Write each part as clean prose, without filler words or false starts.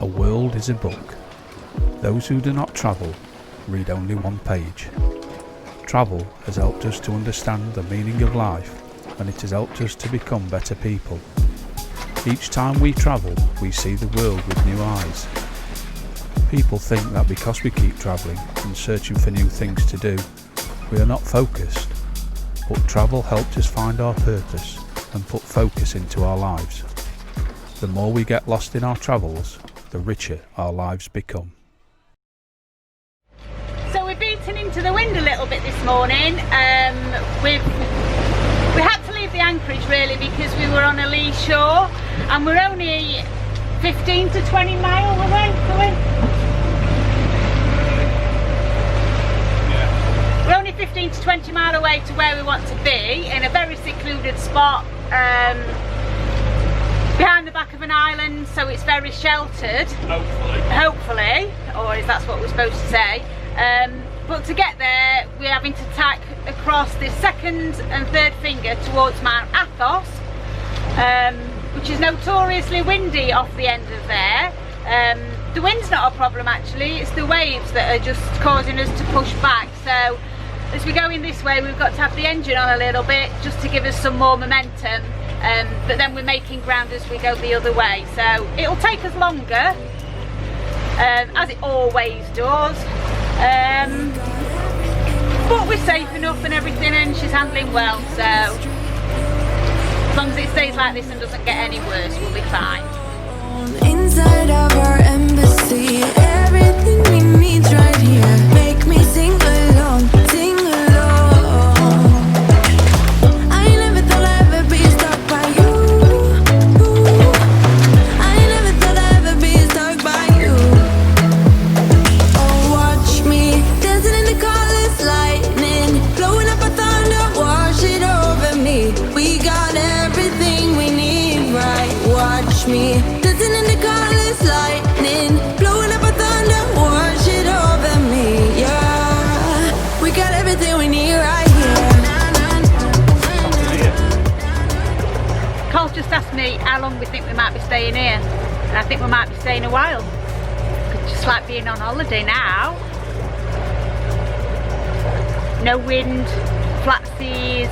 A world is a book. Those who do not travel read only one page. Travel has helped us to understand the meaning of life, and it has helped us to become better people. Each time we travel, we see the world with new eyes. People think that because we keep travelling and searching for new things to do, we are not focused. But travel helped us find our purpose and put focus into our lives. The more we get lost in our travels, the richer our lives become. So we're beaten into the wind a little bit this morning. We had to leave the anchorage really because we were on a lee shore and we're only 15 to 20 miles away. We're only 15 to 20 miles away to where we want to be, in a very secluded spot behind the back of an island, so it's very sheltered. Hopefully, or is that what we're supposed to say? But to get there, we're having to tack across the second and third finger towards Mount Athos, which is notoriously windy off the end of there. The wind's not a problem actually, it's the waves that are just causing us to push back. So as we're going this way, we've got to have the engine on a little bit just to give us some more momentum, but then we're making ground as we go the other way. So it'll take us longer, as it always does, but we're safe enough and everything, and she's handling well, so as long as it stays like this and doesn't get any worse, we'll be fine. Inside of our embassy, everything we need right here. Make me sing along, sing along. I never thought I'd ever be stuck by you. I never thought I'd ever be stuck by you. Oh, watch me dancing in the colors, lightning, blowing up a thunder, wash it over me. We got everything we need, right? Watch me dancing in the colors, lightning, blowing up a thunder, wash it over me, yeah. We got everything we need right here. Cole's just asked me how long we think we might be staying here, and I think we might be staying a while. It's just like being on holiday now. No wind, flat seas,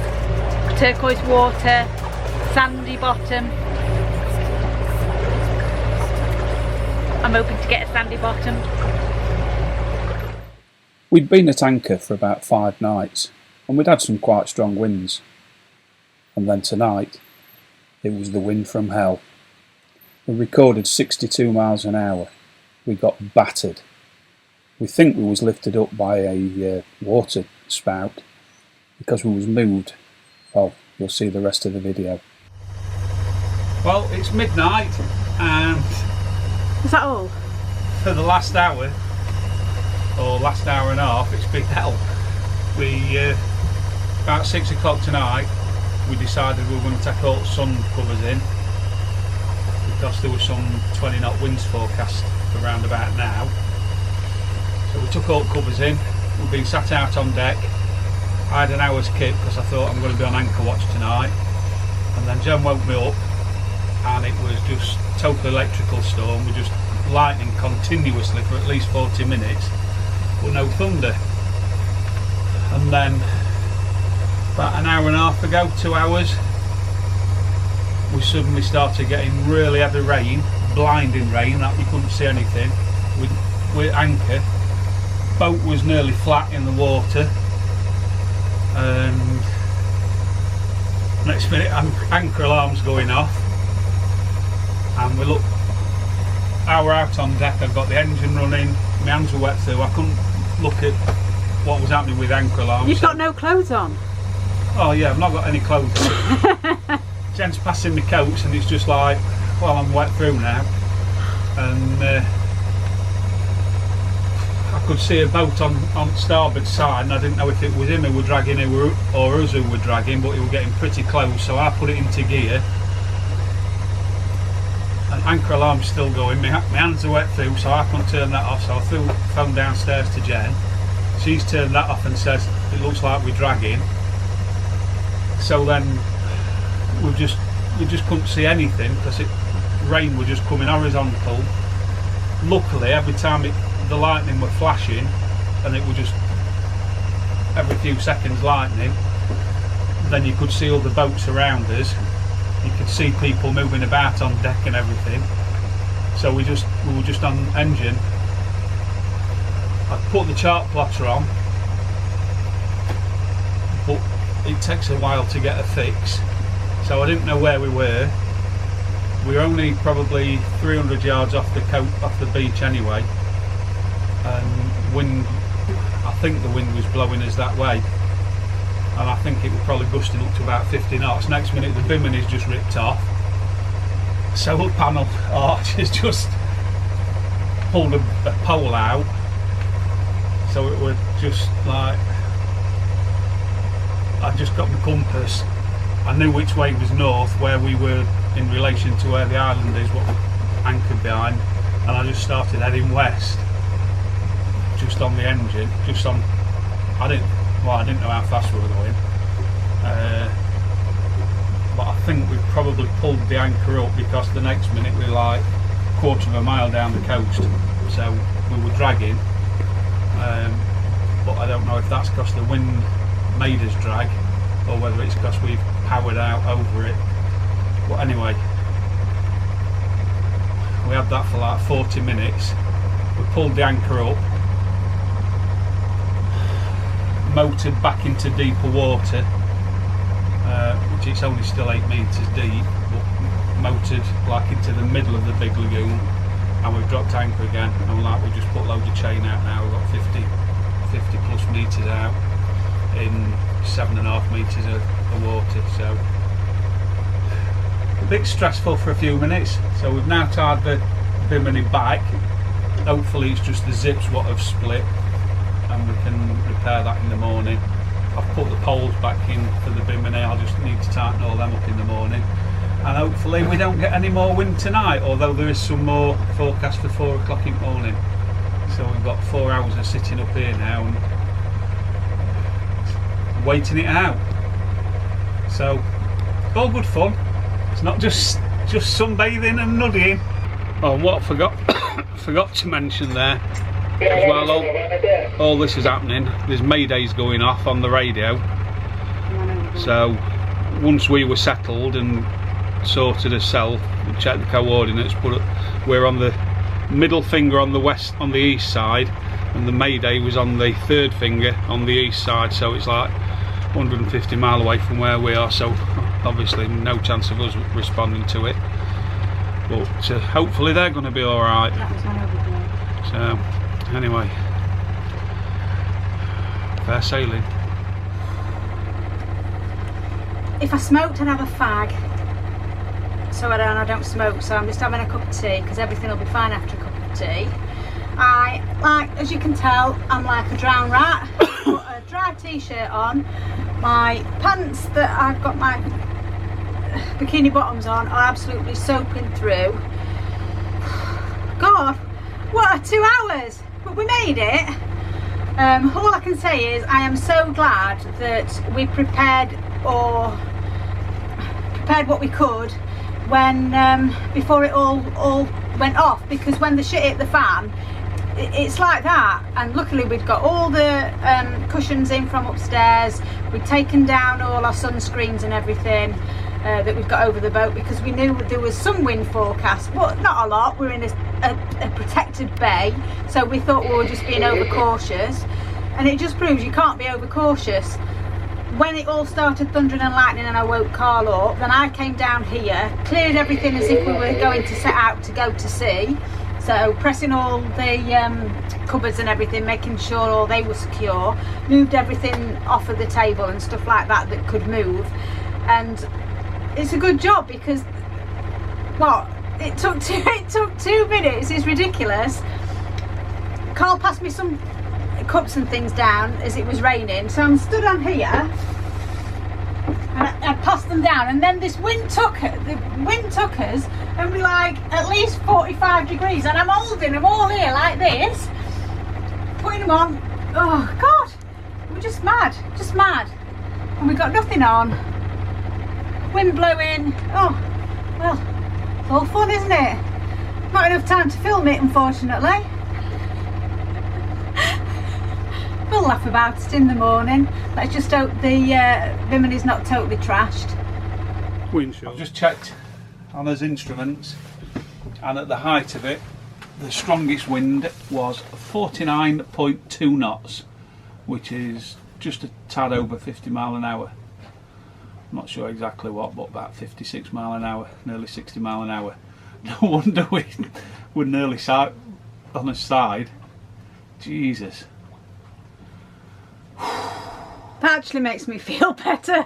turquoise water, sandy bottom. I'm hoping to get a sandy bottom. We'd been at anchor for about 5 nights, and we'd had some quite strong winds. And then tonight, it was the wind from hell. We recorded 62 miles an hour. We got battered. We think we was lifted up by a water spout because we was moved. Well, you'll see the rest of the video. Well, it's midnight, and Is that all? for the last hour, or last hour and a half, it's been hell. We, about 6 o'clock tonight, we decided we were going to take all sun covers in because there was some 20 knot winds forecast around about now. So we took all covers in. We've been sat out on deck. I had an hour's kip because I thought I'm going to be on anchor watch tonight, and then Jen woke me up and it was just total electrical storm. We just lightning continuously for at least 40 minutes, but no thunder. And then about an hour and a half ago, 2 hours, we suddenly started getting really heavy rain, blinding rain that you couldn't see anything. We're anchor, boat was nearly flat in the water, and next minute anchor alarm's going off, and we look, we're out on deck. I've got the engine running, my hands were wet through, I couldn't look at what was happening with anchor alarm. You've got no clothes on? Oh yeah, I've not got any clothes on. Jen's passing the coats and it's just like, well, I'm wet through now. And I could see a boat on starboard side, and I didn't know if it was him who were dragging or us who were dragging, but he was getting pretty close, so I put it into gear. And anchor alarm's still going, my hands are wet through, so I couldn't turn that off, so I threw the phone downstairs to Jen. She's turned that off and says, it looks like we're dragging. So then we just couldn't see anything because rain was just coming horizontal, luckily every time the lightning were flashing, and it was just every few seconds lightning, then you could see all the boats around us, you could see people moving about on deck and everything. So we were just on engine. I put the chart plotter on, but it takes a while to get a fix, so I didn't know where we were. We were only probably 300 yards off the beach anyway, and wind, I think the wind was blowing us that way, and I think it was probably gusting up to about 50 knots. Next minute the bimini's just ripped off, solar panel arch has just pulled a pole out, so it was just like, I just got my compass, I knew which way was north, where we were in relation to where the island is, what we're anchored behind, and I just started heading west, just on the engine, just on, I didn't know how fast we were going, but I think we probably pulled the anchor up, because the next minute we were like a quarter of a mile down the coast, so we were dragging, but I don't know if that's because the wind made us drag, or whether it's because we've powered out over it. But anyway, we had that for like 40 minutes. We pulled the anchor up, motored back into deeper water, which it's only still 8 metres deep, but motored like into the middle of the big lagoon, and we've dropped anchor again, and like we've just put loads of chain out now. We've got 50 plus metres out in 7.5 metres of water, so a bit stressful for a few minutes. So we've now tied the bimini back. Hopefully it's just the zips what have split, and we can repair that in the morning. I've put the poles back in for the bimini, I'll just need to tighten all them up in the morning, and hopefully we don't get any more wind tonight, although there is some more forecast for 4 o'clock in the morning. So we've got 4 hours of sitting up here now and waiting it out. So all good fun. It's not just sunbathing and nuddying. Oh, what I forgot to mention there, as well, all this is happening, there's maydays going off on the radio. So once we were settled and sorted ourselves, we checked the coordinates, but we're on the middle finger on the west, on the east side, and the mayday was on the third finger on the east side, so it's like 150 mile away from where we are, so obviously no chance of us responding to it, but hopefully they're going to be alright. So anyway, fair sailing. If I smoked I'd have a fag, so I don't smoke, so I'm just having a cup of tea, because everything will be fine after a cup of tea. As you can tell, I'm like a drowned rat. Put a dry t-shirt on, my pants that I've got my bikini bottoms on are absolutely soaking through. God, what are 2 hours? But we made it. All I can say is I am so glad that we prepared what we could when before it all went off, because when the shit hit the fan, it's like that. And luckily we'd got all the cushions in from upstairs, we'd taken down all our sunscreens and everything that we've got over the boat, because we knew there was some wind forecast, but not a lot. We're in a protected bay, so we thought we were just being overcautious, and it just proves you can't be overcautious. When it all started thundering and lightning and I woke Carl up, then I came down here, cleared everything as if we were going to set out to go to sea, so pressing all the cupboards and everything, making sure all they were secure, moved everything off of the table and stuff like that that could move. And it's a good job, because what, it took 2 minutes. It's ridiculous. Carl passed me some cups and things down as it was raining, so I'm stood on here and I passed them down, and then this wind took us and we're like at least 45 degrees, and I'm holding them all here like this, putting them on. Oh God, we're just mad, and we got nothing on, wind blowing. Oh well, it's all fun, isn't it? Not got enough time to film it, unfortunately. We'll laugh about it in the morning. Let's just hope the bimini's not totally trashed. I've just checked on his instruments, and at the height of it, the strongest wind was 49.2 knots, which is just a tad over 50 mile an hour. I'm not sure exactly what, but about 56 mile an hour, nearly 60 mile an hour. No wonder we're nearly on his side. Jesus. That actually makes me feel better.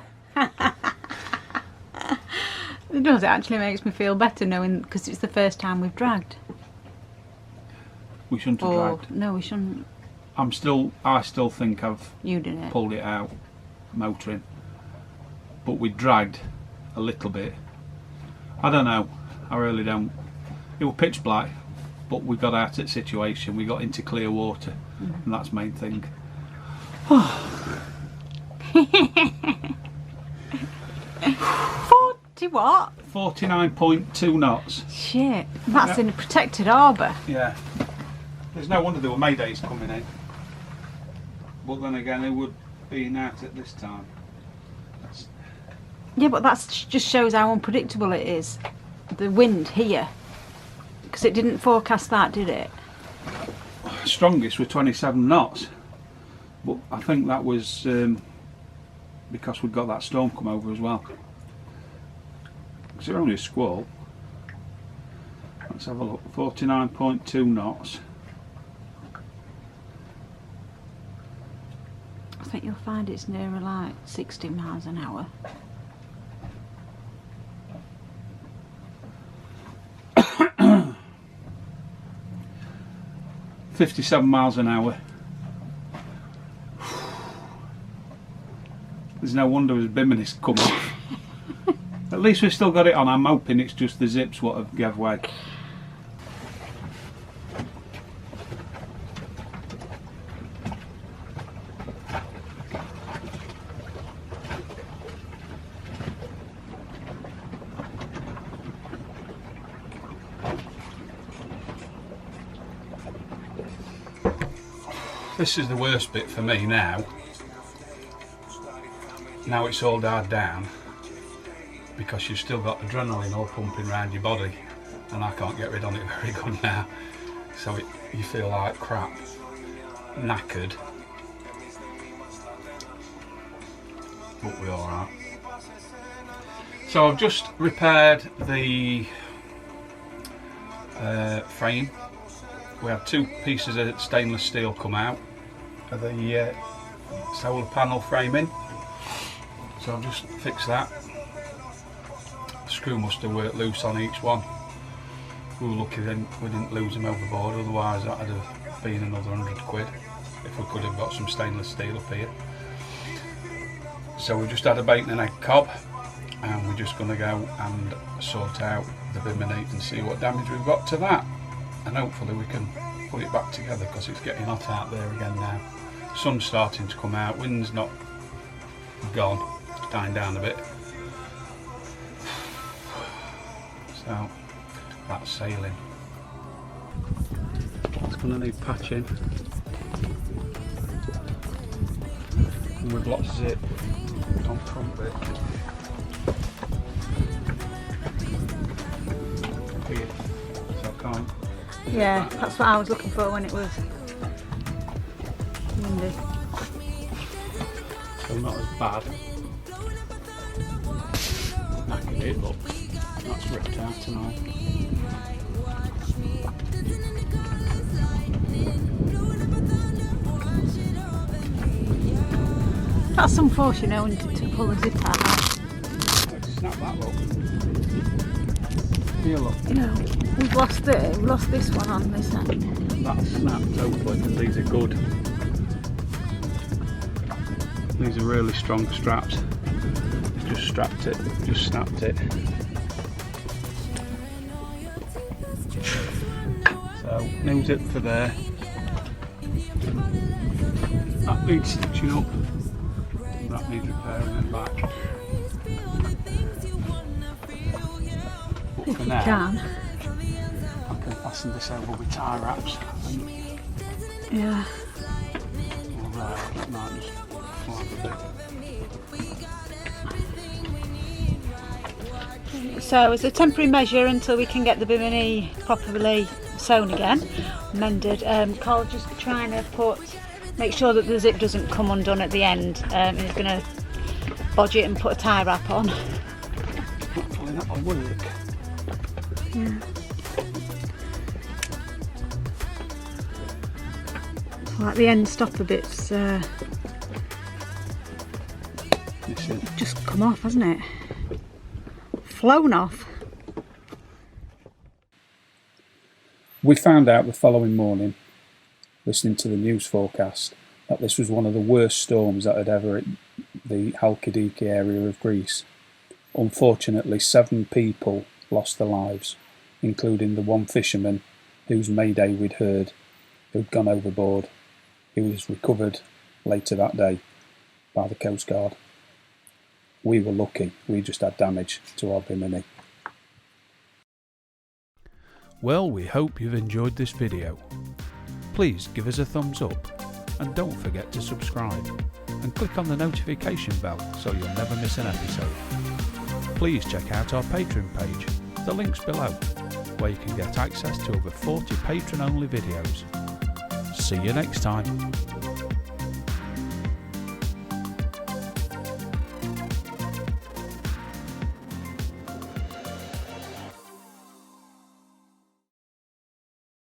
It does, it actually makes me feel better knowing, because it's the first time we've dragged. We shouldn't have dragged. No, we shouldn't. I still think I've pulled it out, motoring. But we dragged a little bit. I don't know, I really don't. It was pitch black, but we got out of the situation, we got into clear water, and that's the main thing. 40 what? 49.2 knots. Shit, that's in a protected harbour. Yeah. There's no wonder there were Maydays coming in. But then again, they would be out at this time. Yeah, but that just shows how unpredictable it is. The wind here. Because it didn't forecast that, did it? Strongest were 27 knots. But I think that was because we'd got that storm come over as well. Because they're only a squall. Let's have a look. 49.2 knots. I think you'll find it's nearer like 60 miles an hour. $57 miles an hour. There's no wonder his bimini's come off. At least we've still got it on. I'm hoping it's just the zips what have gave way. This is the worst bit for me now. Now it's all died down, because you've still got adrenaline all pumping around your body, and I can't get rid of it very good now. So you feel like crap, knackered, but we're alright. So I've just repaired the frame. We had two pieces of stainless steel come out of the solar panel framing, so I've just fixed that. The screw must have worked loose on each one. We were lucky then we didn't lose them overboard, otherwise that would have been another £100 if we could have got some stainless steel up here. So we just had a bacon and egg cob, and we're just going to go and sort out the bimini and see what damage we've got to that, and hopefully we can put it back together, because it's getting hot out there again now. Sun's starting to come out, wind's not gone, it's dying down a bit. So that's sailing. It's going to need patching, and we've lots of zip on front bit. Here, so I can't. Yeah, that's what I was looking for when it was windy. So not as bad. Knackered it, but that's ripped out tonight. That's some force, you know, when to pull the zip out. Let's snap that look. Here, look. You know, we've lost this one on this end. That's snapped hopefully, because these are good. These are really strong straps. Just strapped it, just snapped it. So, new zip for there. That needs stitching up. That needs repairing and back. But for now, I'm can fasten this over with tie wraps, I think. Yeah. Alright, that might just flag a bit. So it's a temporary measure until we can get the bimini properly sewn again, mended. Carl's just trying to make sure that the zip doesn't come undone at the end. He's going to bodge it and put a tie wrap on. Hopefully that'll work. Yeah. Like the end stopper bit's just come off, hasn't it? Flown off. We found out the following morning, listening to the news forecast, that this was one of the worst storms that had ever hit the Halkidiki area of Greece. Unfortunately, 7 people lost their lives, including the one fisherman whose mayday we'd heard, who'd gone overboard. He was recovered later that day by the Coast Guard. We were lucky, we just had damage to our bimini. Well, we hope you've enjoyed this video. Please give us a thumbs up and don't forget to subscribe and click on the notification bell so you'll never miss an episode. Please check out our Patreon page, the link's below, where you can get access to over 40 patron only videos. See you next time.